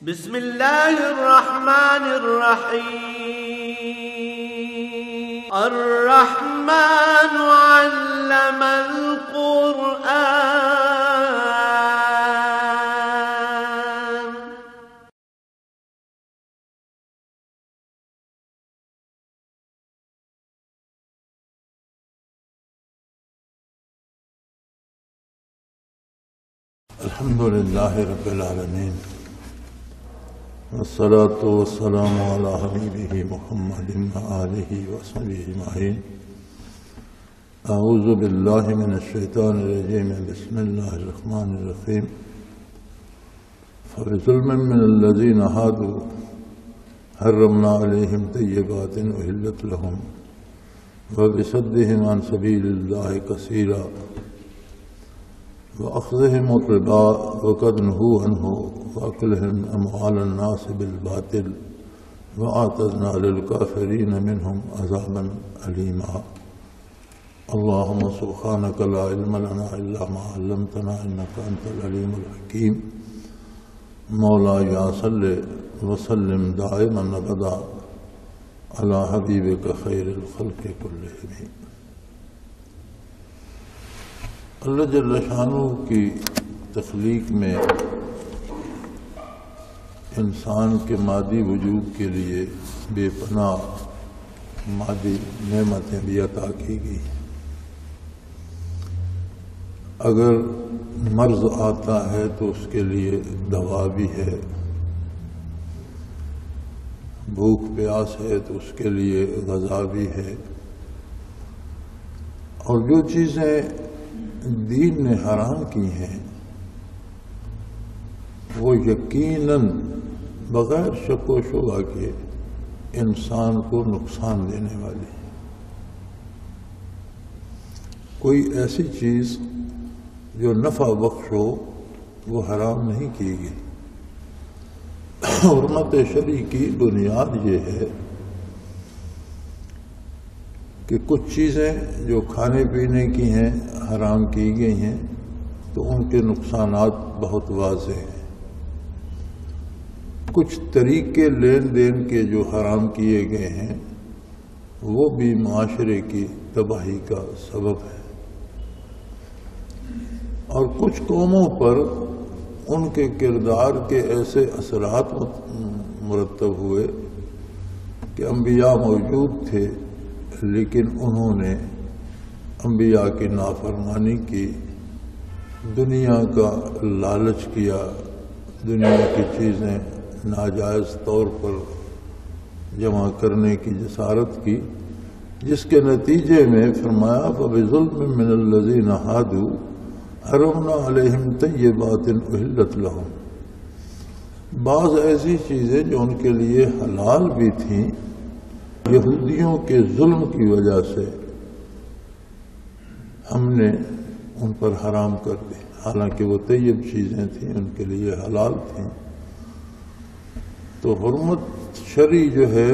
بسم الله الرحمن الرحيم. الرحمن علم القرآن. الحمد لله رب العالمين، والصلاة والسلام على حبيبه محمد وآله وصحبه أجمعين. أعوذ بالله من الشيطان الرجيم. بسم الله الرحمن الرحيم. فبظلم من الذين هادوا حرمنا عليهم طيبات أحلت لهم وبصدهم عن سبيل الله كثيرا وأخذهم الربا وقد نهوا عنه وأكلهم أموال الناس بالباطل وأعتدنا للكافرين منهم عذابا أليما. اللهم سبحانك لا علم لنا إلا ما علمتنا إنك أنت العليم الحكيم. مولاي صل وسلم دائما أبدا على حبيبك خير الخلق كلهم. اللہ جل شانہ کی تخلیق میں انسان کے مادی وجود کے لیے بے پناہ مادی نعمتیں بھی عطا کی گئی. اگر مرض آتا ہے تو اس کے لیے دوا بھی ہے، بھوک پیاس ہے تو اس کے لیے غذا بھی ہے، اور جو چیزیں دین نے حرام کی ہیں وہ یقیناً بغیر شک و شبہ کے انسان کو نقصان دینے والی ہے. کوئی ایسی چیز جو نفع بخش ہو وہ حرام نہیں کی گئی. حرمت شرعی کی بنیاد یہ ہے کہ کچھ چیزیں جو کھانے پینے کی ہیں حرام کی گئی ہیں تو ان کے نقصانات بہت واضح ہیں. کچھ طریقے لین دین کے جو حرام کیے گئے ہیں وہ بھی معاشرے کی تباہی کا سبب ہے. اور کچھ قوموں پر ان کے کردار کے ایسے اثرات مرتب ہوئے کہ انبیاء موجود تھے لیکن انہوں نے انبیاء کی نافرمانی کی، دنیا کا لالچ کیا، دنیا کی چیزیں ناجائز طور پر جمع کرنے کی جسارت کی، جس کے نتیجے میں فرمایا فَبِظُلْمٍ مِّنَ الَّذِينَ هَادُوا حَرَّمْنَا عَلَيْهِمْ طَيِّبَاتٍ أُحِلَّتْ لَهُمْ. بعض ایسی چیزیں جو ان کے لیے حلال بھی تھیں یہودیوں کے ظلم کی وجہ سے ہم نے ان پر حرام کر دی، حالانکہ وہ طیب چیزیں تھیں، ان کے لیے حلال تھیں. تو حرمت شرعی جو ہے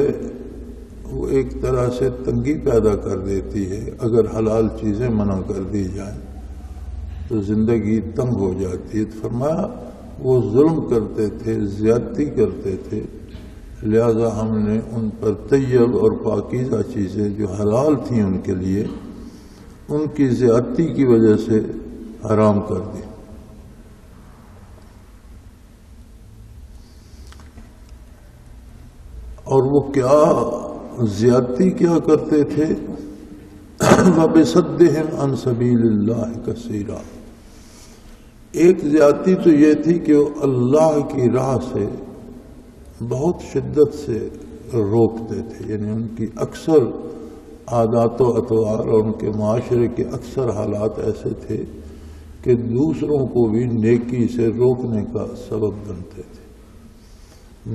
وہ ایک طرح سے تنگی پیدا کر دیتی ہے. اگر حلال چیزیں منع کر دی جائیں تو زندگی تنگ ہو جاتی ہے. فرمایا وہ ظلم کرتے تھے، زیادتی کرتے تھے، لہذا ہم نے ان پر طیب اور پاکیزہ چیزیں جو حلال تھیں ان کے لیے ان کی زیادتی کی وجہ سے حرام کر دی. اور وہ کیا زیادتی کیا کرتے تھے؟ وَبِصَدِّهِمْ عَنْ سَبِيلِ اللَّهِ كَثِيرًا. ایک زیادتی تو یہ تھی کہ وہ اللہ کی راہ سے بہت شدت سے روکتے تھے، یعنی ان کی اکثر عادات و اطوار اور ان کے معاشرے کے اکثر حالات ایسے تھے کہ دوسروں کو بھی نیکی سے روکنے کا سبب بنتے تھے،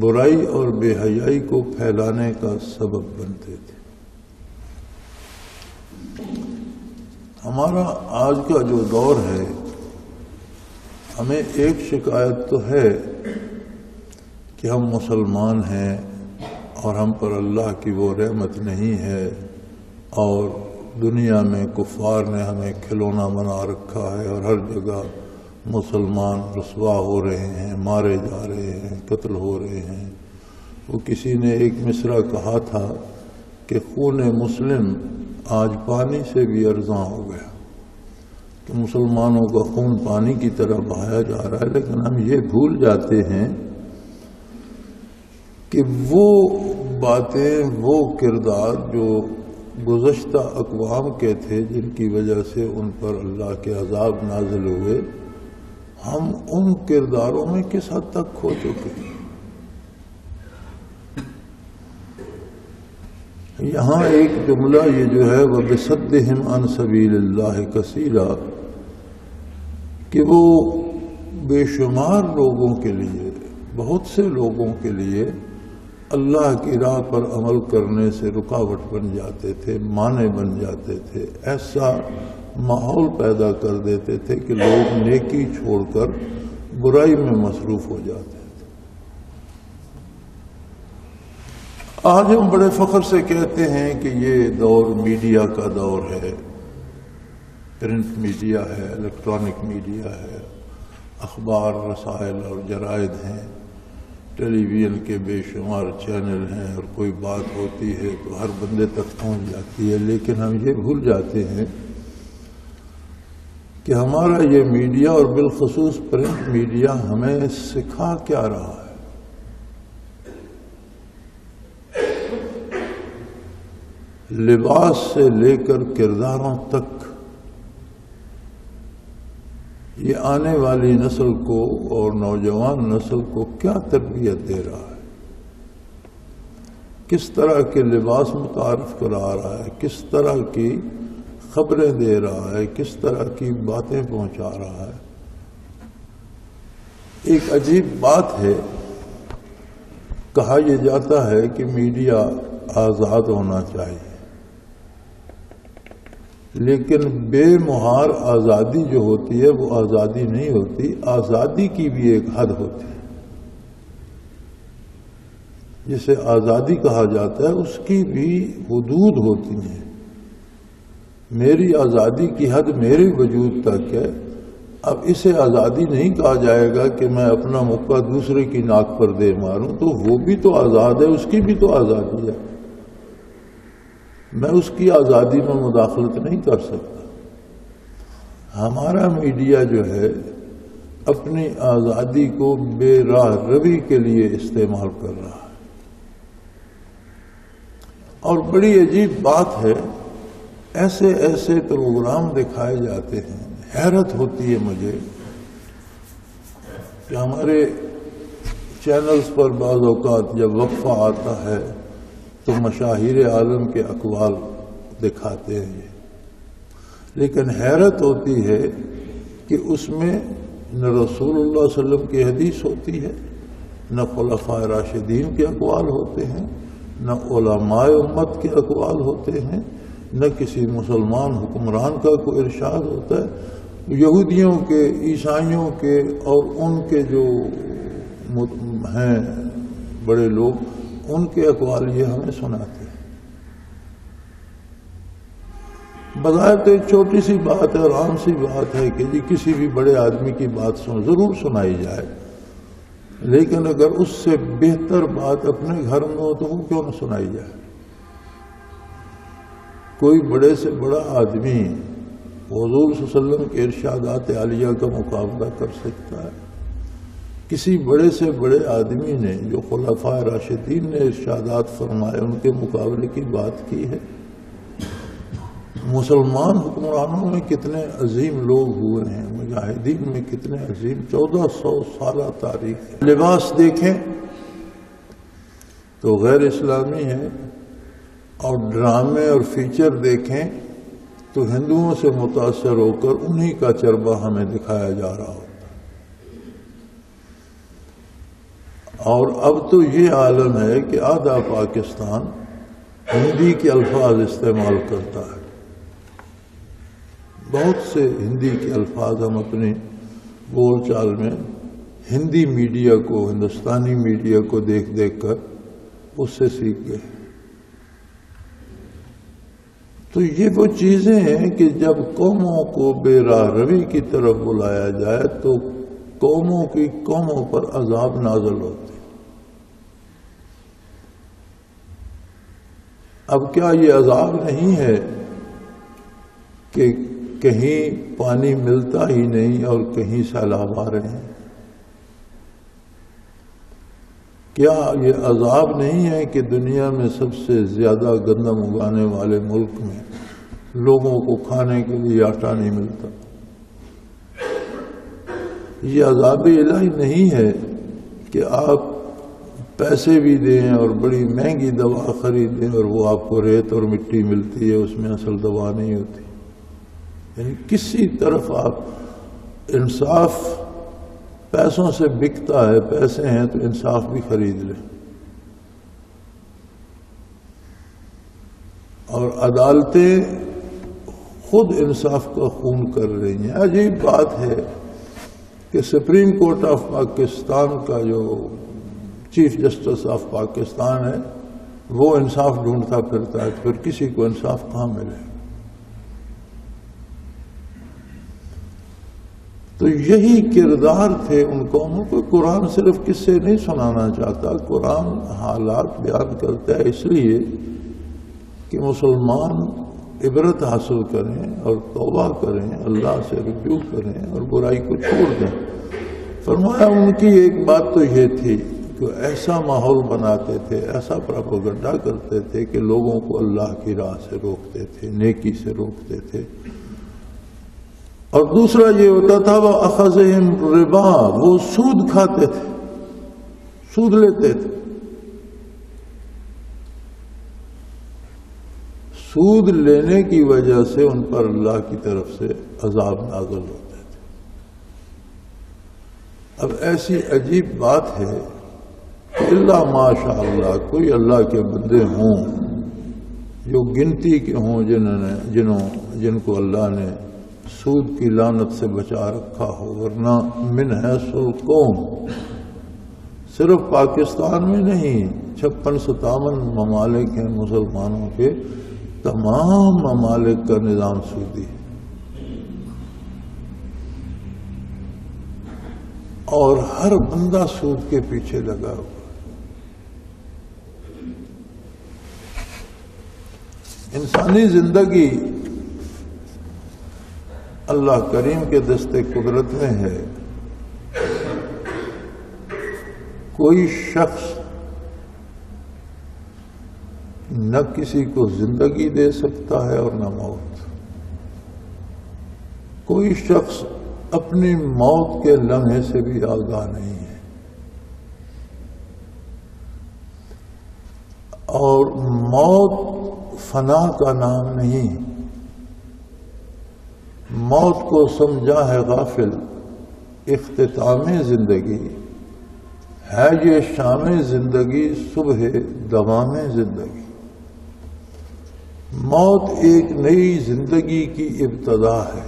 برائی اور بے حیائی کو پھیلانے کا سبب بنتے تھے. ہمارا آج کا جو دور ہے ہمیں ایک شکایت تو ہے کہ ہم مسلمان ہیں اور ہم پر اللہ کی وہ رحمت نہیں ہے اور دنیا میں کفار نے ہمیں کھلونا بنا رکھا ہے اور ہر جگہ مسلمان رسوا ہو رہے ہیں، مارے جا رہے ہیں، قتل ہو رہے ہیں۔ وہ کسی نے ایک مصرع کہا تھا کہ خون مسلم آج پانی سے بھی ارزاں ہو گیا، کہ مسلمانوں کا خون پانی کی طرح بہایا جا رہا ہے، لیکن ہم یہ بھول جاتے ہیں کہ وہ باتیں، وہ کردار جو گزشتہ اقوام کے تھے جن کی وجہ سے ان پر اللہ کے عذاب نازل ہوئے، ہم ان کرداروں میں کس حد تک کھو چکے ہیں۔ یہاں ایک جملہ یہ جو ہے وَبِصَدِّهِمْ عَنْ سَبِيلِ اللَّهِ كَثِيرًا، کہ وہ بے شمار لوگوں کے لیے، بہت سے لوگوں کے لیے اللہ کی راہ پر عمل کرنے سے رکاوٹ بن جاتے تھے، مانع بن جاتے تھے، ایسا ماحول پیدا کر دیتے تھے کہ لوگ نیکی چھوڑ کر برائی میں مصروف ہو جاتے تھے۔ آج ہم بڑے فخر سے کہتے ہیں کہ یہ دور میڈیا کا دور ہے، پرنٹ میڈیا ہے، الیکٹرانک میڈیا ہے، اخبار، رسائل اور جرائد ہیں، ٹیلی ویژن کے بے شمار چینل ہیں، اور کوئی بات ہوتی ہے تو ہر بندے تک پہنچ جاتی ہے۔ لیکن ہم یہ بھول جاتے ہیں کہ ہمارا یہ میڈیا اور بالخصوص پرنٹ میڈیا ہمیں سکھا کیا رہا ہے۔ لباس سے لے کر کرداروں تک یہ آنے والی نسل کو اور نوجوان نسل کو کیا تربیت دے رہا ہے، کس طرح کے لباس متعارف کرا رہا ہے، کس طرح کی خبریں دے رہا ہے، کس طرح کی باتیں پہنچا رہا ہے۔ ایک عجیب بات ہے، کہا یہ جاتا ہے کہ میڈیا آزاد ہونا چاہیے، لیکن بے مہار آزادی جو ہوتی ہے وہ آزادی نہیں ہوتی، آزادی کی بھی ایک حد ہوتی ہے۔ جسے آزادی کہا جاتا ہے اس کی بھی حدود ہوتی ہیں۔ میری آزادی کی حد میرے وجود تک ہے، اب اسے آزادی نہیں کہا جائے گا کہ میں اپنا مکہ دوسرے کی ناک پر دے ماروں، تو وہ بھی تو آزاد ہے، اس کی بھی تو آزادی ہے، میں اس کی آزادی میں مداخلت نہیں کر سکتا۔ ہمارا میڈیا جو ہے اپنی آزادی کو بے راہ روی کے لیے استعمال کر رہا ہے، اور بڑی عجیب بات ہے، ایسے ایسے پروگرام دکھائے جاتے ہیں، حیرت ہوتی ہے مجھے کہ ہمارے چینلز پر بعض اوقات جب وقفہ آتا ہے تو مشاہیر عالم کے اقوال دکھاتے ہیں، لیکن حیرت ہوتی ہے کہ اس میں نہ رسول اللہ صلی اللہ علیہ وسلم کی حدیث ہوتی ہے، نہ خلفاء راشدین کے اقوال ہوتے ہیں، نہ علماء امت کے اقوال ہوتے ہیں، نہ کسی مسلمان حکمران کا کوئی ارشاد ہوتا ہے۔ یہودیوں کے، عیسائیوں کے اور ان کے جو ہیں بڑے لوگ، ان کے اقوال یہ ہمیں سناتے ہیں۔ بظاہر تو ایک چھوٹی سی بات ہے اور عام سی بات ہے کہ جی کسی بھی بڑے آدمی کی بات ضرور سنائی جائے، لیکن اگر اس سے بہتر بات اپنے گھر میں ہو تو وہ کیوں نہ سنائی جائے۔ کوئی بڑے سے بڑا آدمی حضور صلی اللہ علیہ وسلم کے ارشادات عالیہ کا مقابلہ کر سکتا ہے؟ کسی بڑے سے بڑے آدمی نے جو خلفاء راشدین نے ارشادات فرمائے ان کے مقابلے کی بات کی ہے؟ مسلمان حکمرانوں میں کتنے عظیم لوگ ہوئے ہیں، مجاہدین میں کتنے عظیم، 1400 سالہ تاریخ ہے۔ لباس دیکھیں تو غیر اسلامی ہے، اور ڈرامے اور فیچر دیکھیں تو ہندوؤں سے متاثر ہو کر انہی کا چربہ ہمیں دکھایا جا رہا ہوتا ہے۔ اور اب تو یہ عالم ہے کہ آدھا پاکستان ہندی کے الفاظ استعمال کرتا ہے۔ بہت سے ہندی کے الفاظ ہم اپنی بول چال میں ہندی میڈیا کو، ہندوستانی میڈیا کو دیکھ دیکھ کر اس سے سیکھ گئے۔ تو یہ وہ چیزیں ہیں کہ جب قوموں کو بے راہ روی کی طرف بلایا جائے تو قوموں کی قوموں پر عذاب نازل ہوتے. اب کیا یہ عذاب نہیں ہے کہ کہیں پانی ملتا ہی نہیں اور کہیں سیلاب آ رہے ہیں؟ کیا یہ عذاب نہیں ہے کہ دنیا میں سب سے زیادہ گندم اگانے والے ملک میں لوگوں کو کھانے کے لیے آٹا نہیں ملتا؟ یہ عذاب الہی نہیں ہے کہ آپ پیسے بھی دیں اور بڑی مہنگی دوا خریدیں اور وہ آپ کو ریت اور مٹی ملتی ہے، اس میں اصل دوا نہیں ہوتی. یعنی کسی طرف آپ انصاف پیسوں سے بکتا ہے، پیسے ہیں تو انصاف بھی خرید لیں. اور عدالتیں خود انصاف کا خون کر رہی ہیں. عجیب بات ہے کہ سپریم کورٹ آف پاکستان کا جو چیف جسٹس آف پاکستان ہے وہ انصاف ڈھونڈتا پھرتا ہے، تو پھر کسی کو انصاف کہاں ملے؟ تو یہی کردار تھے ان قوموں کو. قرآن صرف قصے نہیں سنانا چاہتا، قرآن حالات بیان کرتا ہے اس لیے کہ مسلمان عبرت حاصل کریں اور توبہ کریں، اللہ سے رجوع کریں اور برائی کو چھوڑ دیں. فرمایا ان کی ایک بات تو یہ تھی کہ ایسا ماحول بناتے تھے، ایسا پروپیگنڈا کرتے تھے کہ لوگوں کو اللہ کی راہ سے روکتے تھے، نیکی سے روکتے تھے. اور دوسرا یہ ہوتا تھا وہ اخذہم ربا، وہ سود کھاتے تھے، سود لیتے تھے. سود لینے کی وجہ سے ان پر اللہ کی طرف سے عذاب نازل ہوتے تھے. اب ایسی عجیب بات ہے کہ اللہ ماشاء اللہ کوئی اللہ کے بندے ہوں جو گنتی کے ہوں جن کو اللہ نے سود کی لعنت سے بچا رکھا ہو، ورنہ من حیث القوم صرف پاکستان میں نہیں، 56-57 ممالک ہیں مسلمانوں کے، تمام ممالک کا نظام سودی ہے. اور ہر بندہ سود کے پیچھے لگا ہوا. انسانی زندگی اللہ کریم کے دست قدرت میں ہے. کوئی شخص نہ کسی کو زندگی دے سکتا ہے اور نہ موت. کوئی شخص اپنی موت کے لمحے سے بھی آگاہ نہیں ہے. اور موت فنا کا نام نہیں. موت کو سمجھا ہے غافل اختتام زندگی ہے، یہ شام زندگی صبح دوام زندگی. موت ایک نئی زندگی کی ابتدا ہے،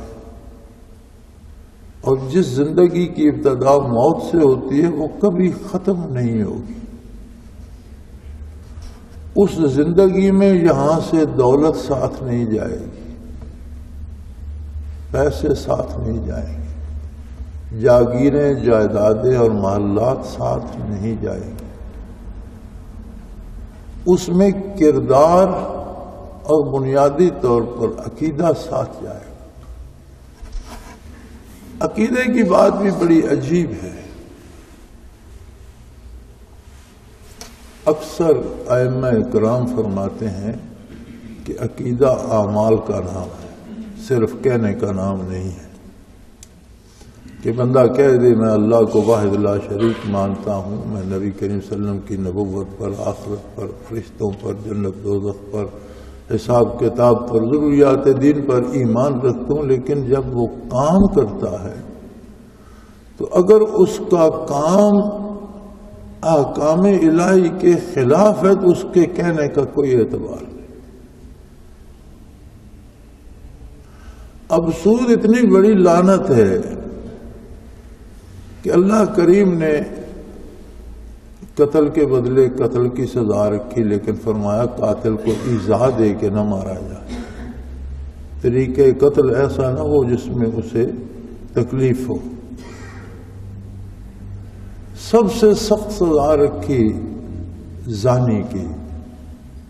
اور جس زندگی کی ابتدا موت سے ہوتی ہے وہ کبھی ختم نہیں ہوگی. اس زندگی میں یہاں سے دولت ساتھ نہیں جائے گی، پیسے ساتھ نہیں جائیں گے، جاگیریں جائیدادیں اور محلات ساتھ نہیں جائیں گے. اس میں کردار اور بنیادی طور پر عقیدہ ساتھ جائے گا. عقیدے کی بات بھی بڑی عجیب ہے. اکثر ائمہ کرام فرماتے ہیں کہ عقیدہ اعمال کا نام ہے، صرف کہنے کا نام نہیں ہے. کہ بندہ کہہ دے میں اللہ کو واحد لا شریک مانتا ہوں، میں نبی کریم صلی اللہ علیہ وسلم کی نبوت پر، آخرت پر، فرشتوں پر، جنت دوزخ پر، حساب کتاب پر، ضروریات دین پر ایمان رکھتا ہوں، لیکن جب وہ کام کرتا ہے تو اگر اس کا کام احکام الہی کے خلاف ہے تو اس کے کہنے کا کوئی اعتبار نہیں. اب سود اتنی بڑی لعنت ہے کہ اللہ کریم نے قتل کے بدلے قتل کی سزا رکھی، لیکن فرمایا قاتل کو ایذا دے کے نہ مارا جائے. طریقہ قتل ایسا نہ ہو جس میں اسے تکلیف ہو۔ سب سے سخت سزا رکھی زانی کی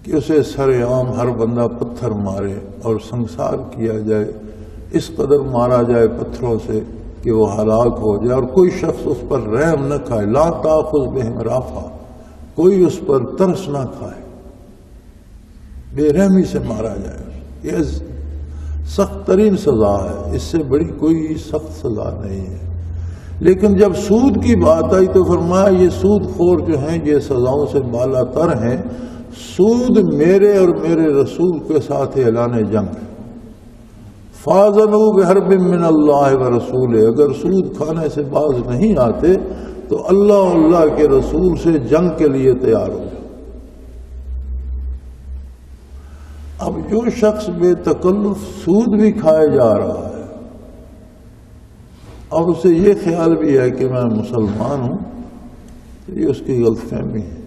کہ اسے سر عام ہر بندہ پتھر مارے اور سنسار کیا جائے، اس قدر مارا جائے پتھروں سے کہ وہ ہلاک ہو جائے، اور کوئی شخص اس پر رحم نہ کھائے، لا تاخذ بہم رافہ، کوئی اس پر ترس نہ کھائے، بے رحمی سے مارا جائے۔ یہ سخت ترین سزا ہے، اس سے بڑی کوئی سخت سزا نہیں ہے۔ لیکن جب سود کی بات آئی تو فرمایا یہ سود خور جو ہیں یہ سزاؤں سے بالا تر ہیں۔ سود میرے اور میرے رسول کے ساتھ اعلان جنگ ہے۔ فَآذَنُوا بِحَرْبٍ مِّنَ اللَّهِ وَرَسُولِهِ، اگر سود کھانے سے باز نہیں آتے تو اللہ اور اللہ کے رسول سے جنگ کے لیے تیار ہو جائے۔ اب جو شخص بے تکلف سود بھی کھائے جا رہا ہے اور اسے یہ خیال بھی ہے کہ میں مسلمان ہوں، تو یہ اس کی غلط فہمی ہے۔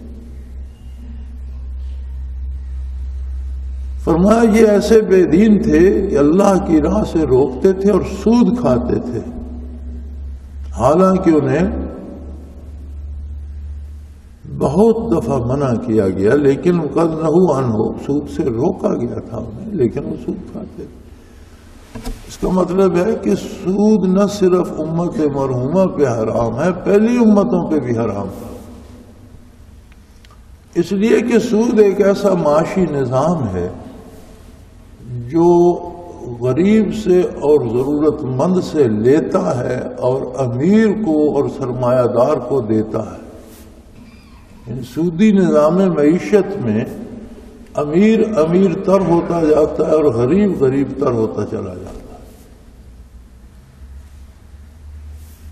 فرمایا یہ ایسے بے دین تھے کہ اللہ کی راہ سے روکتے تھے اور سود کھاتے تھے، حالانکہ انہیں بہت دفعہ منع کیا گیا، لیکن قد نہوا عنہ، سود سے روکا گیا تھا انہیں، لیکن وہ سود کھاتے تھے۔ اس کا مطلب ہے کہ سود نہ صرف امت مرحومہ پہ حرام ہے، پہلی امتوں پہ بھی حرام تھا، اس لیے کہ سود ایک ایسا معاشی نظام ہے جو غریب سے اور ضرورت مند سے لیتا ہے اور امیر کو اور سرمایہ دار کو دیتا ہے۔ سودی نظام معیشت میں امیر امیر تر ہوتا جاتا ہے اور غریب غریب تر ہوتا چلا جاتا ہے۔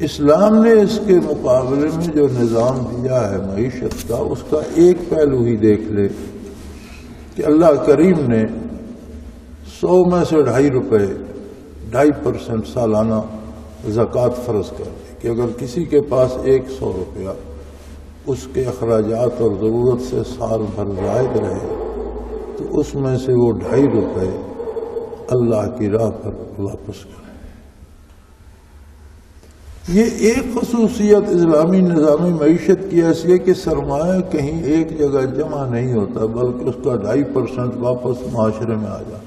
اسلام نے اس کے مقابلے میں جو نظام دیا ہے معیشت کا، اس کا ایک پہلو ہی دیکھ لے کہ اللہ کریم نے 100 میں سے 2.5 روپے 2.5% سالانہ زکوٰۃ فرض کر دی کہ اگر کسی کے پاس 100 روپیہ اس کے اخراجات اور ضرورت سے سال بھر زائد رہے تو اس میں سے وہ 2.5 روپے اللہ کی راہ پر واپس کرے۔ یہ ایک خصوصیت اسلامی نظامی معیشت کی ایسی ہے کہ سرمایہ کہیں ایک جگہ جمع نہیں ہوتا، بلکہ اس کا 2.5% واپس معاشرے میں آ جاتا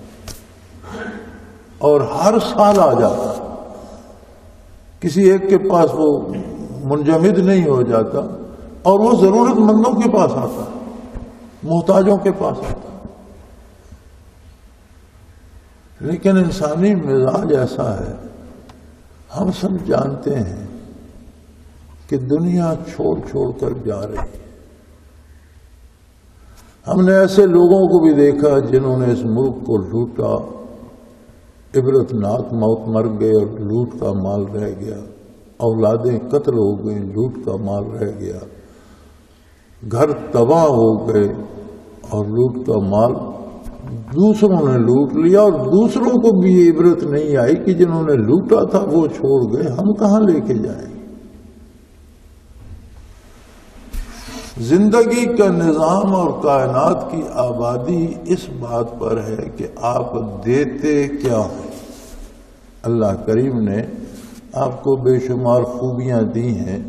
اور ہر سال آ جاتا، کسی ایک کے پاس وہ منجمد نہیں ہو جاتا اور وہ ضرورت مندوں کے پاس آتا، محتاجوں کے پاس آتا۔ لیکن انسانی مزاج ایسا ہے، ہم سب جانتے ہیں کہ دنیا چھوڑ چھوڑ کر جا رہی ہے۔ ہم نے ایسے لوگوں کو بھی دیکھا جنہوں نے اس ملک کو لوٹا، عبرت ناک موت مر گئے اور لوٹ کا مال رہ گیا، اولادیں قتل ہو گئیں، لوٹ کا مال رہ گیا، گھر تباہ ہو گئے اور لوٹ کا مال دوسروں نے لوٹ لیا، اور دوسروں کو بھی یہ عبرت نہیں آئی کہ جنہوں نے لوٹا تھا وہ چھوڑ گئے، ہم کہاں لے کے جائیں؟ زندگی کا نظام اور کائنات کی آبادی اس بات پر ہے کہ آپ دیتے کیا ہیں۔ اللہ کریم نے آپ کو بے شمار خوبیاں دی ہیں،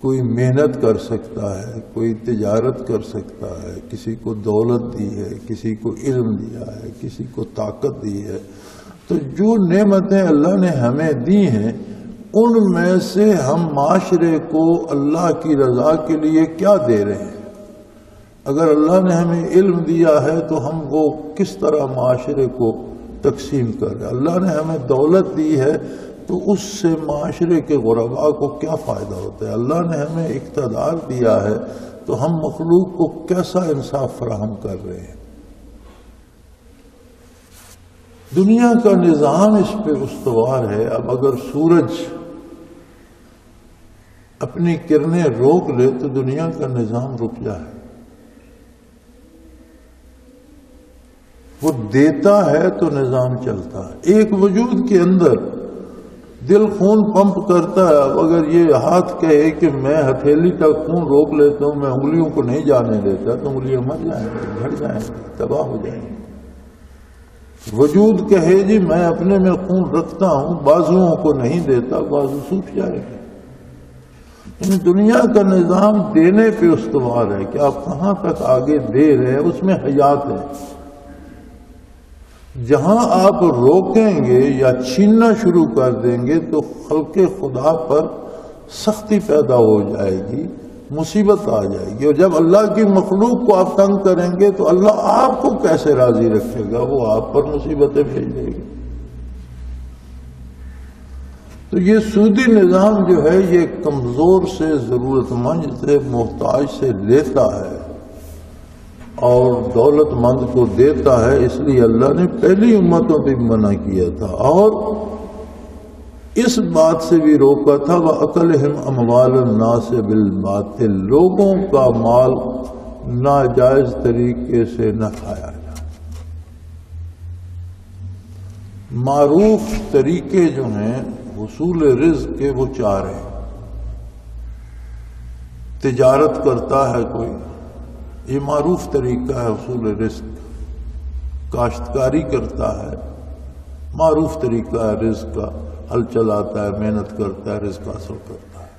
کوئی محنت کر سکتا ہے، کوئی تجارت کر سکتا ہے، کسی کو دولت دی ہے، کسی کو علم دیا ہے، کسی کو طاقت دی ہے۔ تو جو نعمتیں اللہ نے ہمیں دی ہیں ان میں سے ہم معاشرے کو اللہ کی رضا کے لیے کیا دے رہے ہیں؟ اگر اللہ نے ہمیں علم دیا ہے تو ہم وہ کس طرح معاشرے کو تقسیم کر رہے ہیں؟ اللہ نے ہمیں دولت دی ہے تو اس سے معاشرے کے غرباء کو کیا فائدہ ہوتا ہے؟ اللہ نے ہمیں اقتدار دیا ہے تو ہم مخلوق کو کیسا انصاف فراہم کر رہے ہیں؟ دنیا کا نظام اس پہ استوار ہے۔ اب اگر سورج اپنی کرنیں روک لے تو دنیا کا نظام رک جائے۔ وہ دیتا ہے تو نظام چلتا ہے۔ ایک وجود کے اندر دل خون پمپ کرتا ہے، اب اگر یہ ہاتھ کہے کہ میں ہتھیلی تک خون روک لیتا ہوں، میں انگلیوں کو نہیں جانے دیتا، تو انگلیاں مر جائیں گی، جھڑ جائیں گی، تباہ ہو جائیں گی۔ وجود کہے جی میں اپنے میں خون رکھتا ہوں، بازوؤں کو نہیں دیتا، بازو سوکھ جائے گا۔ ان دنیا کا نظام دینے پہ استوار ہے کہ آپ کہاں تک آگے دے رہے ہیں، اس میں حیات ہے۔ جہاں آپ روکیں گے یا چھیننا شروع کر دیں گے تو خلق خدا پر سختی پیدا ہو جائے گی، مصیبت آ جائے گی، اور جب اللہ کی مخلوق کو آپ تنگ کریں گے تو اللہ آپ کو کیسے راضی رکھے گا؟ وہ آپ پر مصیبتیں بھیج دے گی۔ تو یہ سودی نظام جو ہے یہ کمزور سے، ضرورت مند سے، محتاج سے لیتا ہے اور دولت مند کو دیتا ہے، اس لیے اللہ نے پہلی امتوں پہ منع کیا تھا اور اس بات سے بھی روکا تھا وَأَكَلِهِمْ أَمْوَالَ النَّاسِ بِالْبَاطِلِ، لوگوں کا مال ناجائز طریقے سے نہ کھایا جائے۔ معروف طریقے جو ہیں حصول رزق کے وہ چار ہیں۔ تجارت کرتا ہے کوئی، یہ معروف طریقہ ہے حصول رزق۔ کاشتکاری کرتا ہے، معروف طریقہ ہے رزق کا، ہل چلاتا ہے، محنت کرتا ہے، رزق حاصل کرتا ہے۔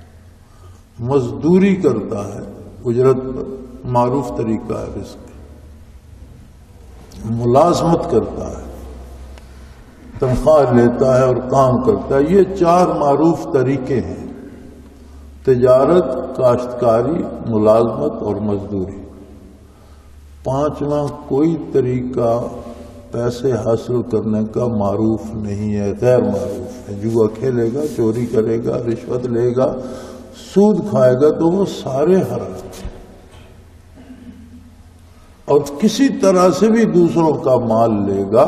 مزدوری کرتا ہے اجرت پر، معروف طریقہ ہے رزق۔ ملازمت کرتا ہے، تنخواہ لیتا ہے اور کام کرتا ہے۔ یہ چار معروف طریقے ہیں: تجارت، کاشتکاری، ملازمت اور مزدوری۔ پانچواں کوئی طریقہ پیسے حاصل کرنے کا معروف نہیں ہے، غیر معروف ہے۔ جوا کھیلے گا، چوری کرے گا، رشوت لے گا، سود کھائے گا، تو وہ سارے حرام۔ اور کسی طرح سے بھی دوسروں کا مال لے گا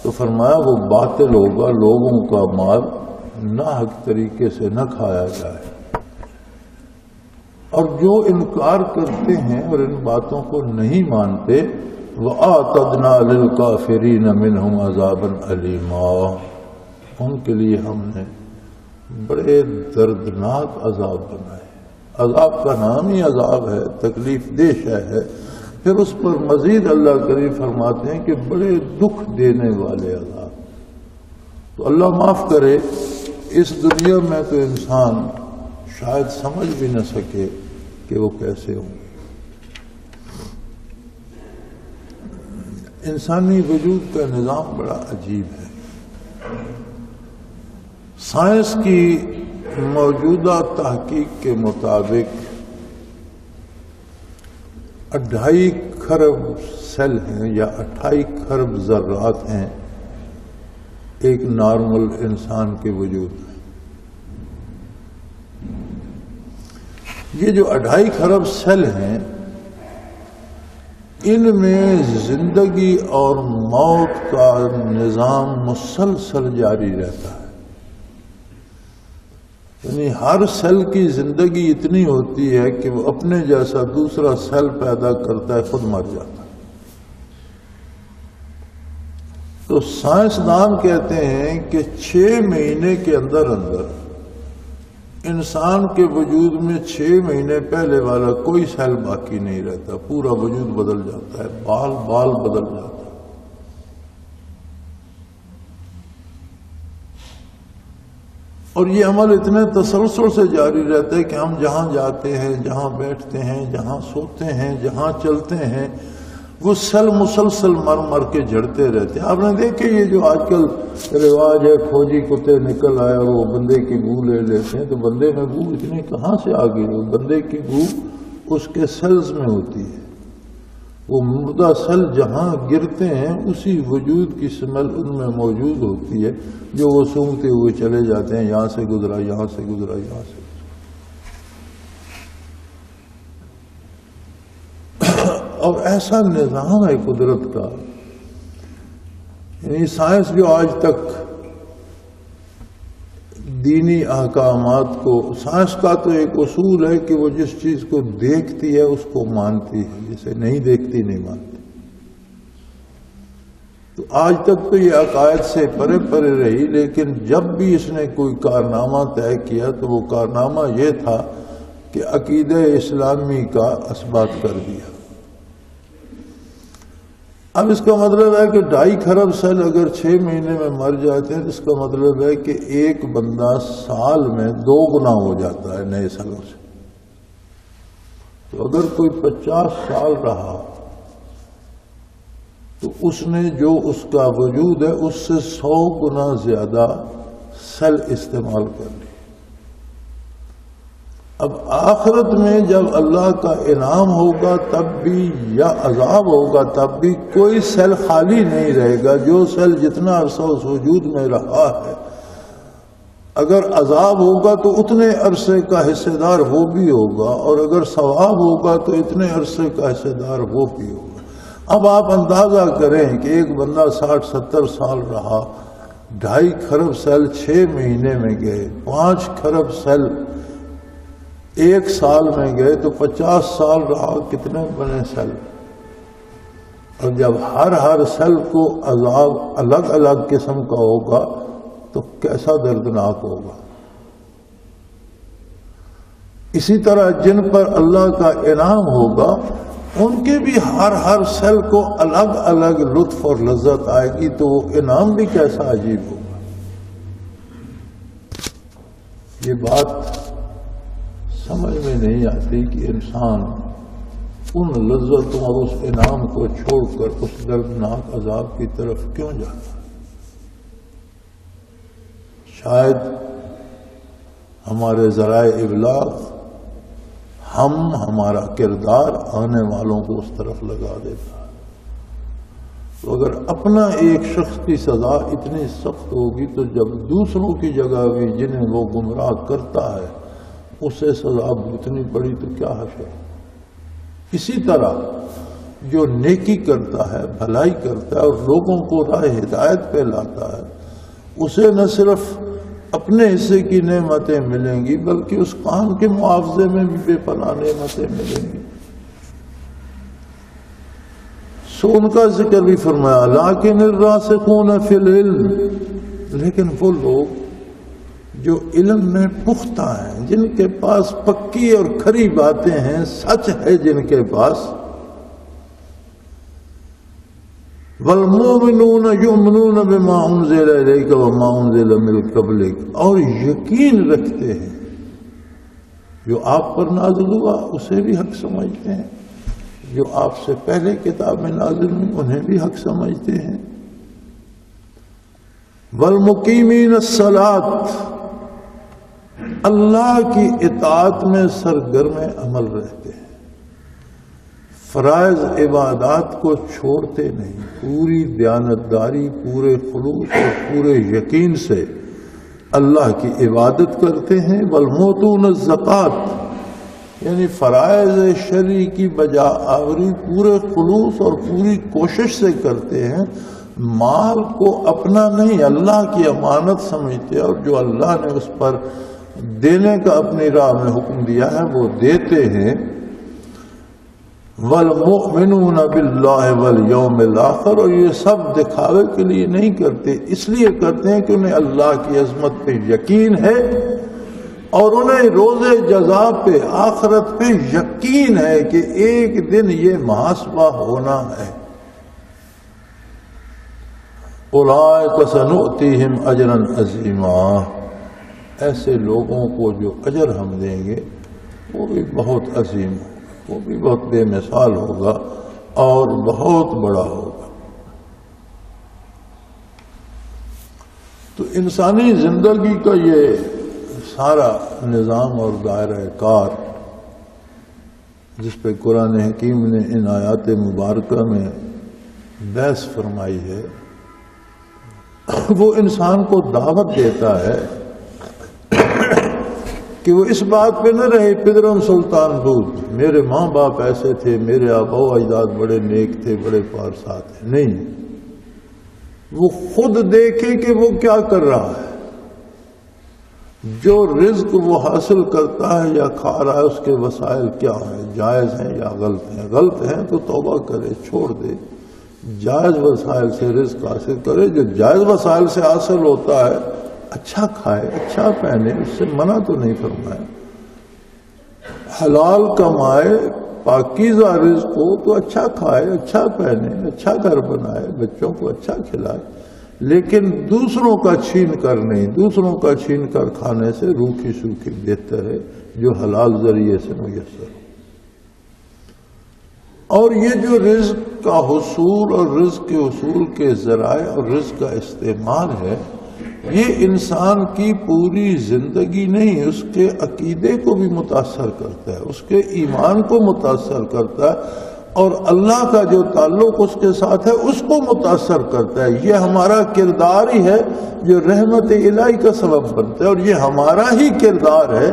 تو فرمایا وہ باطل ہوگا، لوگوں کا مال ناحق طریقے سے نہ کھایا جائے۔ اور جو انکار کرتے ہیں اور ان باتوں کو نہیں مانتے، وَآتَدْنَا لِلْكَافِرِينَ مِنْهُمْ عَذَابًا أَلِيمًا، ان کے لیے ہم نے بڑے دردناک عذاب بنائے۔ عذاب کا نام ہی عذاب ہے، تکلیف دہ شے ہے، پھر اس پر مزید اللہ کریم فرماتے ہیں کہ بڑے دکھ دینے والے عذاب۔ تو اللہ معاف کرے، اس دنیا میں تو انسان شاید سمجھ بھی نہ سکے کہ وہ کیسے ہوں گے۔ انسانی وجود کا نظام بڑا عجیب ہے۔ سائنس کی موجودہ تحقیق کے مطابق 2.5 کھرب سیل ہیں یا 2.5 کھرب ذرات ہیں ایک نارمل انسان کے وجود میں۔ یہ جو 2.5 کھرب سیل ہیں، ان میں زندگی اور موت کا نظام مسلسل جاری رہتا ہے۔ یعنی ہر سیل کی زندگی اتنی ہوتی ہے کہ وہ اپنے جیسا دوسرا سیل پیدا کرتا ہے، خود مر جاتا ہے۔ تو سائنسدان کہتے ہیں کہ 6 مہینے کے اندر انسان کے وجود میں 6 مہینے پہلے والا کوئی سیل باقی نہیں رہتا، پورا وجود بدل جاتا ہے، بال بدل جاتا ہے۔ اور یہ عمل اتنے تسلسل سے جاری رہتا ہے کہ ہم جہاں جاتے ہیں، جہاں بیٹھتے ہیں، جہاں سوتے ہیں، جہاں چلتے ہیں، وہ سیل مسلسل مر کے جھڑتے رہتے ہیں۔ آپ نے دیکھے یہ جو آج کل رواج ہے، فوجی کتے نکل آئے اور وہ بندے کی بو لے لیتے ہیں، تو بندے میں بو اتنی کہاں سے آ گئی؟ وہ بندے کی بو اس کے سیلز میں ہوتی ہے۔ وہ مردہ سیل جہاں گرتے ہیں اسی وجود کی سمیل ان میں موجود ہوتی ہے، جو وہ سونگتے ہوئے چلے جاتے ہیں، یہاں سے گزرا، یہاں سے گزرا، یہاں سے گزرا۔ اور ایسا نظام ہے قدرت کا، یعنی سائنس جو آج تک دینی احکامات کو، سائنس کا تو ایک اصول ہے کہ وہ جس چیز کو دیکھتی ہے اس کو مانتی ہے، جسے نہیں دیکھتی نہیں مانتی۔ تو آج تک تو یہ عقائد سے پرے پرے رہی، لیکن جب بھی اس نے کوئی کارنامہ طے کیا تو وہ کارنامہ یہ تھا کہ عقیدہ اسلامی کا اثبات کر دیا۔ اب اس کا مطلب ہے کہ 2.5 کھرب سیل اگر 6 مہینے میں مر جاتے ہیں، اس کا مطلب ہے کہ ایک بندہ سال میں 2 گنا ہو جاتا ہے نئے سیلوں سے۔ تو اگر کوئی 50 سال رہا تو اس نے جو اس کا وجود ہے اس سے 100 گنا زیادہ سیل استعمال کر لی۔ اب آخرت میں جب اللہ کا انعام ہوگا تب بھی یا عذاب ہوگا تب بھی کوئی سیل خالی نہیں رہے گا۔ جو سیل جتنا عرصہ اس وجود میں رہا ہے، اگر عذاب ہوگا تو اتنے عرصے کا حصے دار وہ بھی ہوگا، اور اگر ثواب ہوگا تو اتنے عرصے کا حصے دار وہ بھی ہوگا۔ اب آپ اندازہ کریں کہ ایک بندہ 60-70 سال رہا، 2.5 کھرب سیل 6 مہینے میں گئے، 5 کھرب سیل 1 سال میں گئے، تو 50 سال رہا، کتنے بنے سیل؟ اور جب ہر سیل کو عذاب الگ الگ قسم کا ہوگا تو کیسا دردناک ہوگا۔ اسی طرح جن پر اللہ کا انعام ہوگا ان کے بھی ہر سیل کو الگ الگ لطف اور لذت آئے گی، تو وہ انعام بھی کیسا عجیب ہوگا۔ یہ بات سمجھ میں نہیں آتی کہ انسان ان لذتوں اور اس انعام کو چھوڑ کر اس دردناک عذاب کی طرف کیوں جاتا ہے۔ شاید ہمارے ذرائع ابلاغ، ہمارا کردار آنے والوں کو اس طرف لگا دیتا ہے۔ تو اگر اپنا ایک شخص کی سزا اتنی سخت ہوگی تو جب دوسروں کی جگہ بھی جنہیں وہ گمراہ کرتا ہے اسے سزا اتنی بڑی تو کیا حشر۔ اسی طرح جو نیکی کرتا ہے، بھلائی کرتا ہے اور لوگوں کو راہ ہدایت پہ لاتا ہے، اسے نہ صرف اپنے حصے کی نعمتیں ملیں گی بلکہ اس کام کے معاوضے میں بھی بے پناہ نعمتیں ملیں گی۔ سو ان کا ذکر بھی فرمایا، لیکن الراسخون فی العلم، لیکن وہ لوگ جو علم میں پختہ ہیں، جن کے پاس پکی اور کھری باتیں ہیں، سچ ہے جن کے پاس، والمؤمنون یؤمنون بما انزل الیک وما انزل من قبلک، اور یقین رکھتے ہیں جو آپ پر نازل ہوا اسے بھی حق سمجھتے ہیں، جو آپ سے پہلے کتابیں نازل ہوئی انہیں بھی حق سمجھتے ہیں۔ والمقیمین الصلاۃ، اللہ کی اطاعت میں سرگرم عمل رہتے ہیں، فرائض عبادات کو چھوڑتے نہیں، پوری دیانتداری، پورے خلوص اور پورے یقین سے اللہ کی عبادت کرتے ہیں۔ والموتون الزکوٰۃ، یعنی فرائض شرعی کی بجا آوری پورے خلوص اور پوری کوشش سے کرتے ہیں، مال کو اپنا نہیں اللہ کی امانت سمجھتے، اور جو اللہ نے اس پر دینے کا اپنی راہ میں حکم دیا ہے وہ دیتے ہیں۔ والمؤمنون باللہ والیوم الاخر، اور یہ سب دکھاوے کے لیے نہیں کرتے، اس لیے کرتے ہیں کہ انہیں اللہ کی عظمت پہ یقین ہے اور انہیں روز جزا پہ، آخرت پہ یقین ہے کہ ایک دن یہ محاسبہ ہونا ہے۔ اولئک سنؤتیہم اجرا عظیما، ایسے لوگوں کو جو اجر ہم دیں گے وہ بھی بہت عظیم ہوگا، وہ بھی بہت بے مثال ہوگا اور بہت بڑا ہوگا۔ تو انسانی زندگی کا یہ سارا نظام اور دائرہ کار جس پہ قرآن حکیم نے ان آیات مبارکہ میں بحث فرمائی ہے، وہ انسان کو دعوت دیتا ہے کہ وہ اس بات پہ نہ رہے پدرم سلطان دود، میرے ماں باپ ایسے تھے، میرے آبا و اجداد بڑے نیک تھے، بڑے پارسا تھے، نہیں، وہ خود دیکھے کہ وہ کیا کر رہا ہے، جو رزق وہ حاصل کرتا ہے یا کھا رہا ہے اس کے وسائل کیا ہیں، جائز ہیں یا غلط ہیں، غلط ہیں تو توبہ کرے، چھوڑ دے، جائز وسائل سے رزق حاصل کرے، جو جائز وسائل سے حاصل ہوتا ہے اچھا کھائے، اچھا پہنے، اس سے منع تو نہیں فرمایا، حلال کمائے، پاکیزہ رزق ہو تو اچھا کھائے، اچھا پہنے، اچھا گھر بنائے، بچوں کو اچھا کھلائے، لیکن دوسروں کا چھین کر نہیں، دوسروں کا چھین کر کھانے سے روکھی سوکھی بہتر ہے جو حلال ذریعے سے میسر ہو۔ اور یہ جو رزق کا حصول اور رزق کے حصول کے ذرائع اور رزق کا استعمال ہے، یہ انسان کی پوری زندگی نہیں، اس کے عقیدے کو بھی متاثر کرتا ہے، اس کے ایمان کو متاثر کرتا ہے، اور اللہ کا جو تعلق اس کے ساتھ ہے اس کو متاثر کرتا ہے۔ یہ ہمارا کردار ہی ہے جو رحمت الہی کا سبب بنتا ہے، اور یہ ہمارا ہی کردار ہے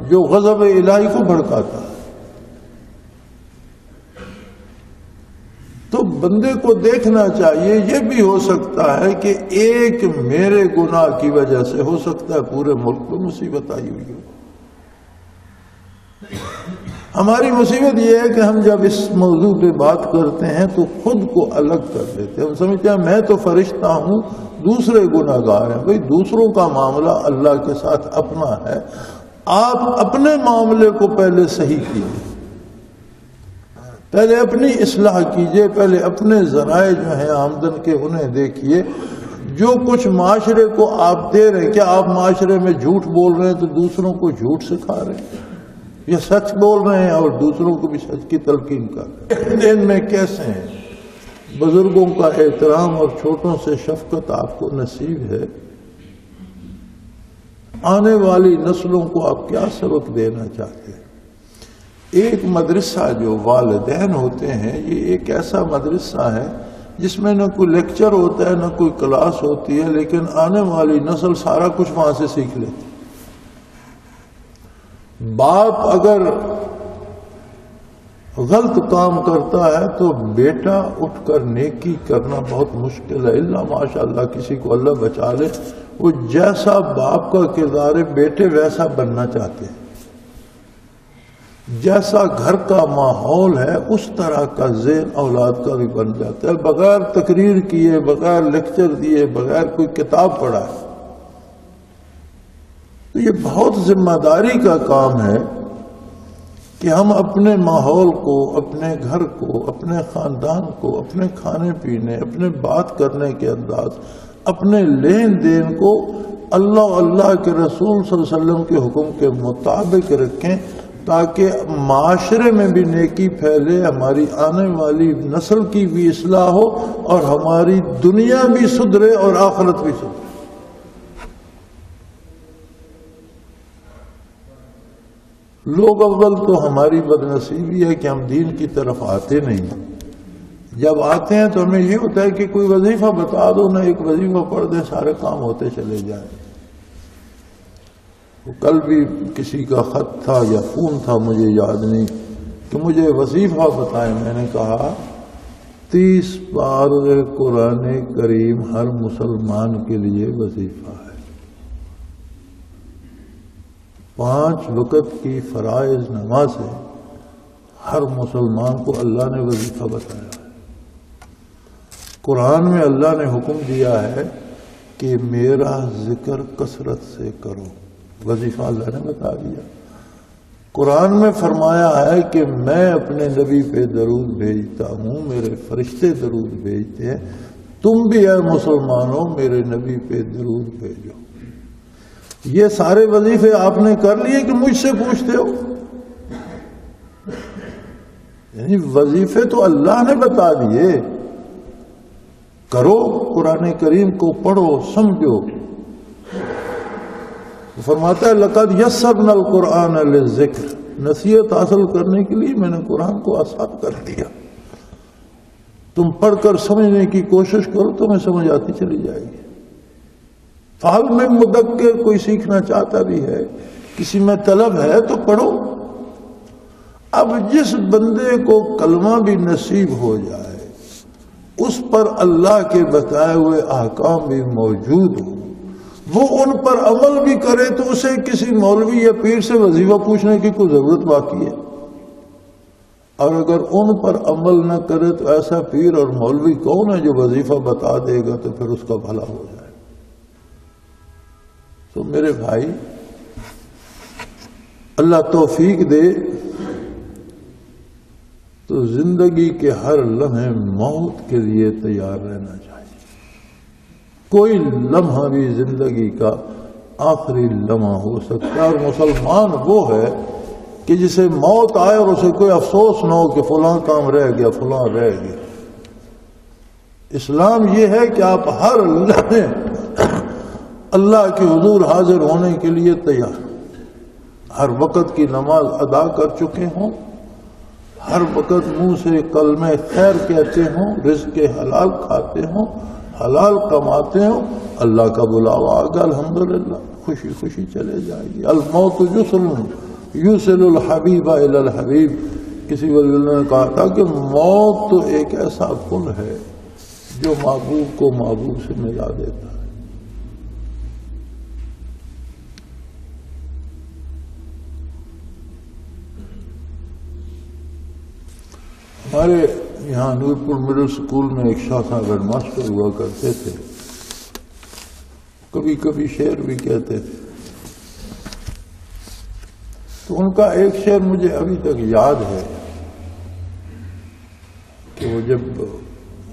جو غضب الہی کو بھڑکاتا ہے۔ تو بندے کو دیکھنا چاہیے، یہ بھی ہو سکتا ہے کہ ایک میرے گناہ کی وجہ سے ہو سکتا ہے پورے ملک کو مصیبت آئی ہوئی ہو۔ ہماری مصیبت یہ ہے کہ ہم جب اس موضوع پہ بات کرتے ہیں تو خود کو الگ کر لیتے ہیں، ہم سمجھتے ہیں میں تو فرشتہ ہوں، دوسرے گناہ گار ہیں۔ بھئی دوسروں کا معاملہ اللہ کے ساتھ اپنا ہے، آپ اپنے معاملے کو پہلے صحیح کیجیے، پہلے اپنی اصلاح کیجئے، پہلے اپنے ذرائع جو ہیں آمدن کے انہیں دیکھیے۔ جو کچھ معاشرے کو آپ دے رہے ہیں، کیا آپ معاشرے میں جھوٹ بول رہے ہیں تو دوسروں کو جھوٹ سکھا رہے ہیں، یا سچ بول رہے ہیں اور دوسروں کو بھی سچ کی تلقین کر رہے ہیں؟ دین میں کیسے ہیں؟ بزرگوں کا احترام اور چھوٹوں سے شفقت آپ کو نصیب ہے۔ آنے والی نسلوں کو آپ کیا سبق دینا چاہتے ہیں؟ ایک مدرسہ جو والدین ہوتے ہیں، یہ ایک ایسا مدرسہ ہے جس میں نہ کوئی لیکچر ہوتا ہے نہ کوئی کلاس ہوتی ہے، لیکن آنے والی نسل سارا کچھ وہاں سے سیکھ لیتی۔ باپ اگر غلط کام کرتا ہے تو بیٹا اٹھ کر نیکی کرنا بہت مشکل ہے، الا ماشاءاللہ کسی کو اللہ بچا لے، وہ جیسا باپ کا کردار ہے بیٹے ویسا بننا چاہتے ہیں، جیسا گھر کا ماحول ہے اس طرح کا ذہن اولاد کا بھی بن جاتا ہے، بغیر تقریر کیے، بغیر لیکچر دیے، بغیر کوئی کتاب پڑھا ہے۔ تو یہ بہت ذمہ داری کا کام ہے کہ ہم اپنے ماحول کو، اپنے گھر کو، اپنے خاندان کو، اپنے کھانے پینے، اپنے بات کرنے کے انداز، اپنے لین دین کو اللہ کے رسول صلی اللہ علیہ وسلم کے حکم کے مطابق رکھیں، تاکہ معاشرے میں بھی نیکی پھیلے، ہماری آنے والی نسل کی بھی اصلاح ہو، اور ہماری دنیا بھی سدھرے اور آخرت بھی سدھرے۔ لوگ اول تو ہماری بدنصیبی ہے کہ ہم دین کی طرف آتے نہیں، جب آتے ہیں تو ہمیں یہ ہوتا ہے کہ کوئی وظیفہ بتا دو، نہ ایک وظیفہ پڑھ دیں سارے کام ہوتے چلے جائیں۔ کل بھی کسی کا خط تھا یا فون تھا مجھے یاد نہیں کہ مجھے وظیفہ بتائیں، میں نے کہا 30 پارے قرآن کریم ہر مسلمان کے لیے وظیفہ ہے، 5 وقت کی فرائض نماز ہے، ہر مسلمان کو اللہ نے وظیفہ بتایا ہے۔ قرآن میں اللہ نے حکم دیا ہے کہ میرا ذکر کثرت سے کرو، وظیفہ اللہ نے بتا دیا۔ قرآن میں فرمایا ہے کہ میں اپنے نبی پہ درود بھیجتا ہوں، میرے فرشتے درود بھیجتے ہیں، تم بھی اے مسلمانوں میرے نبی پہ درود بھیجو۔ یہ سارے وظیفے آپ نے کر لیے کہ مجھ سے پوچھتے ہو؟ یعنی وظیفے تو اللہ نے بتا دیے، کرو، قرآن کریم کو پڑھو، سمجھو۔ فرماتا ہے لقد یسرنا القرآن للذکر، نصیحت حاصل کرنے کے لیے میں نے قرآن کو آسان کر دیا، تم پڑھ کر سمجھنے کی کوشش کرو تمہیں سمجھ آتی چلی جائے گی۔ فہل میں مدکر کوئی سیکھنا چاہتا بھی ہے، کسی میں طلب ہے تو پڑھو۔ اب جس بندے کو کلمہ بھی نصیب ہو جائے، اس پر اللہ کے بتائے ہوئے احکام بھی موجود ہو، وہ ان پر عمل بھی کرے، تو اسے کسی مولوی یا پیر سے وظیفہ پوچھنے کی کوئی ضرورت باقی ہے؟ اور اگر ان پر عمل نہ کرے تو ایسا پیر اور مولوی کون ہے جو وظیفہ بتا دے گا تو پھر اس کا بھلا ہو جائے؟ تو میرے بھائی، اللہ توفیق دے تو زندگی کے ہر لمحے موت کے لیے تیار رہنا چاہیے. کوئی لمحہ بھی زندگی کا آخری لمحہ ہو سکتا ہے. اور مسلمان وہ ہے کہ جسے موت آئے اور اسے کوئی افسوس نہ ہو کہ فلاں کام رہ گیا، فلاں رہ گیا. اسلام یہ ہے کہ آپ ہر لمحے اللہ کے حضور حاضر ہونے کے لیے تیار، ہر وقت کی نماز ادا کر چکے ہوں، ہر وقت منہ سے کلمہ خیر کہتے ہوں، رزق حلال کھاتے ہوں، حلال کماتے ہوں. اللہ کا بلاوا آگا الحمدللہ، خوشی خوشی چلے جائے گی. الموت جسل یوصل الحبیب الی الحبیب. کسی ولی اللہ نے کہا تھا کہ موت تو ایک ایسا پل ہے جو محبوب کو محبوب سے ملا دیتا ہے. ہمارے یہاں نورپور مڈل اسکول میں ایک شاہ صاحب ہیڈ ماسٹر ہوا کرتے تھے. کبھی کبھی شعر بھی کہتے تھے. تو ان کا ایک شعر مجھے ابھی تک یاد ہے کہ وہ جب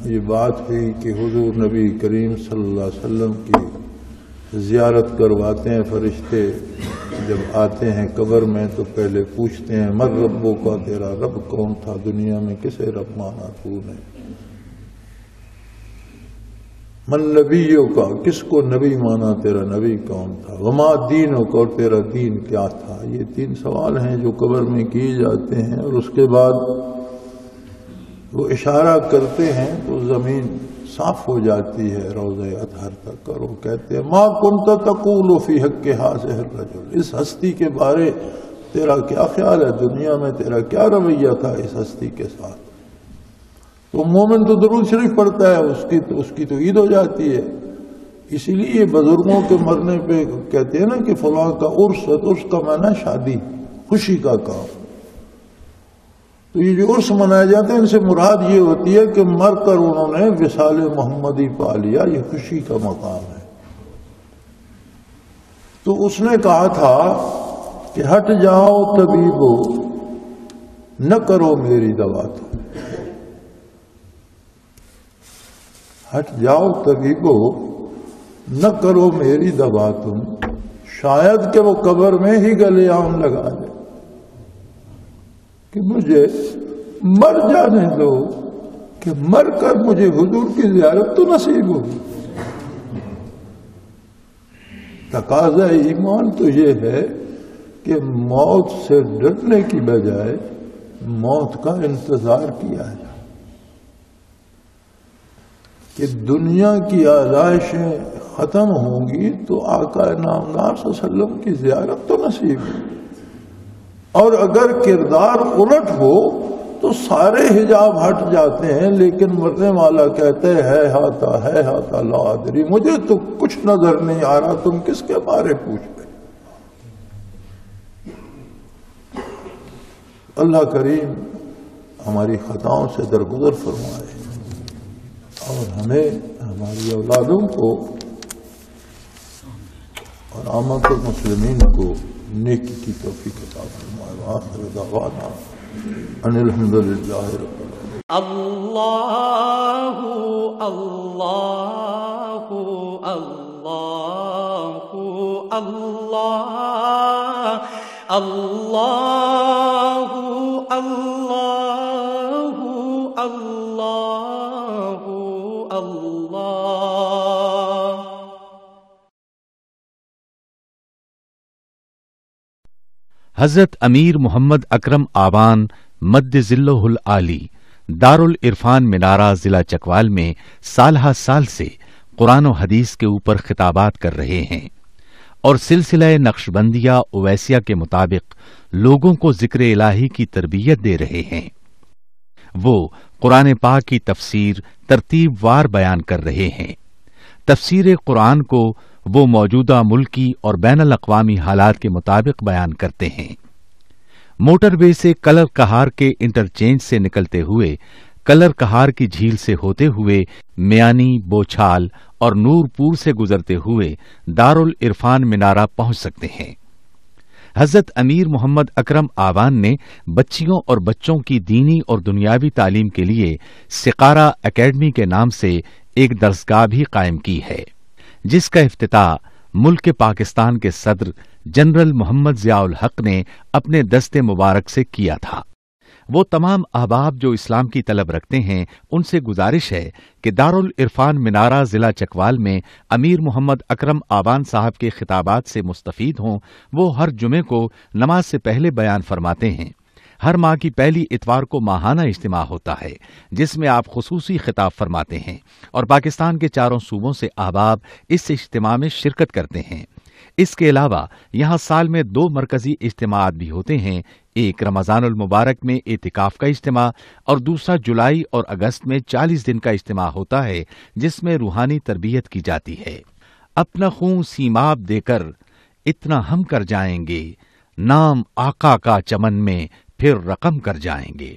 یہ بات ہوئی کہ حضور نبی کریم صلی اللہ علیہ وسلم کی زیارت کرواتے ہیں فرشتے، جب آتے ہیں قبر میں تو پہلے پوچھتے ہیں مر ربوں کا، تیرا رب کون تھا دنیا میں، کسے رب مانا تو نے، من نبیوں کا، کس کو نبی مانا، تیرا نبی کون تھا، وما دینوں کا، اور تیرا دین کیا تھا. یہ 3 سوال ہیں جو قبر میں کیے جاتے ہیں. اور اس کے بعد وہ اشارہ کرتے ہیں تو زمین صاف ہو جاتی ہے روضہ اطہر تک. اور وہ کہتے ہیں ما کنت تقول فی حق ھذا الرجل، اس ہستی کے بارے تیرا کیا خیال ہے، دنیا میں تیرا کیا رویہ تھا اس ہستی کے ساتھ. تو مومن تو درود شریف پڑھتا ہے، اس کی تو عید ہو جاتی ہے. اسی لیے بزرگوں کے مرنے پہ کہتے ہیں نا کہ فلاں کا عرس کا معنی شادی، خوشی کا کام. تو یہ جو عرس منائے جاتے ہیں ان سے مراد یہ ہوتی ہے کہ مر کر انہوں نے وصال محمدی پا لیا، یہ خوشی کا مقام ہے. تو اس نے کہا تھا کہ ہٹ جاؤ طبیبو نہ کرو میری دوا تم، ہٹ جاؤ طبیبو نہ کرو میری دوا تم، شاید کہ وہ قبر میں ہی گلے عام لگا دے، کہ مجھے مر جانے دو کہ مر کر مجھے حضور کی زیارت تو نصیب ہوگی. تقاضا ایمان تو یہ ہے کہ موت سے ڈرنے کی بجائے موت کا انتظار کیا ہے، کہ دنیا کی آزائشیں ختم ہوں گی تو آقا نامدار صلی اللہ علیہ وسلم کی زیارت تو نصیب ہے. اور اگر کردار الٹ ہو تو سارے حجاب ہٹ جاتے ہیں، لیکن مرنے والا کہتے ہے ہاتا لا ادری، مجھے تو کچھ نظر نہیں آ رہا، تم کس کے بارے پوچھ رہے. اللہ کریم ہماری خطاؤں سے درگزر فرمائے اور ہمیں ہماری اولادوں کو اور عامت المسلمین کو نیکی کی توفیق عطا فرمائے. وآخر دعوانا ان الحمدللہ رب العالمین. اللہ اللہ اللہ اللہ اللہ اللہ اللہ اللہ. حضرت امیر محمد اکرم آوان مد ذلہ العالی دارالعرفان منارہ ضلع چکوال میں سالہ سال سے قرآن و حدیث کے اوپر خطابات کر رہے ہیں اور سلسلہ نقشبندیہ اویسیہ کے مطابق لوگوں کو ذکر الہی کی تربیت دے رہے ہیں. وہ قرآن پاک کی تفسیر ترتیب وار بیان کر رہے ہیں. تفسیر قرآن کو وہ موجودہ ملکی اور بین الاقوامی حالات کے مطابق بیان کرتے ہیں. موٹر وے سے کلر کہار کے انٹرچینج سے نکلتے ہوئے کلر کہار کی جھیل سے ہوتے ہوئے میانی، بوچھال اور نورپور سے گزرتے ہوئے دارالعرفان منارہ پہنچ سکتے ہیں. حضرت امیر محمد اکرم آوان نے بچیوں اور بچوں کی دینی اور دنیاوی تعلیم کے لیے سقارہ اکیڈمی کے نام سے ایک درسگاہ بھی قائم کی ہے، جس کا افتتاح ملک پاکستان کے صدر جنرل محمد ضیاء الحق نے اپنے دست مبارک سے کیا تھا۔ وہ تمام احباب جو اسلام کی طلب رکھتے ہیں ان سے گزارش ہے کہ دارالعرفان منارہ ضلع چکوال میں امیر محمد اکرم آوان صاحب کے خطابات سے مستفید ہوں۔ وہ ہر جمعے کو نماز سے پہلے بیان فرماتے ہیں۔ ہر ماہ کی پہلی اتوار کو ماہانہ اجتماع ہوتا ہے جس میں آپ خصوصی خطاب فرماتے ہیں اور پاکستان کے چاروں صوبوں سے احباب اس اجتماع میں شرکت کرتے ہیں۔ اس کے علاوہ یہاں سال میں 2 مرکزی اجتماعات بھی ہوتے ہیں، ایک رمضان المبارک میں اعتکاف کا اجتماع اور دوسرا جولائی اور اگست میں 40 دن کا اجتماع ہوتا ہے جس میں روحانی تربیت کی جاتی ہے۔ اپنا خون سیماب دے کر اتنا ہم کر جائیں گے، نام آقا کا چمن میں پھر رقم کر جائیں گے۔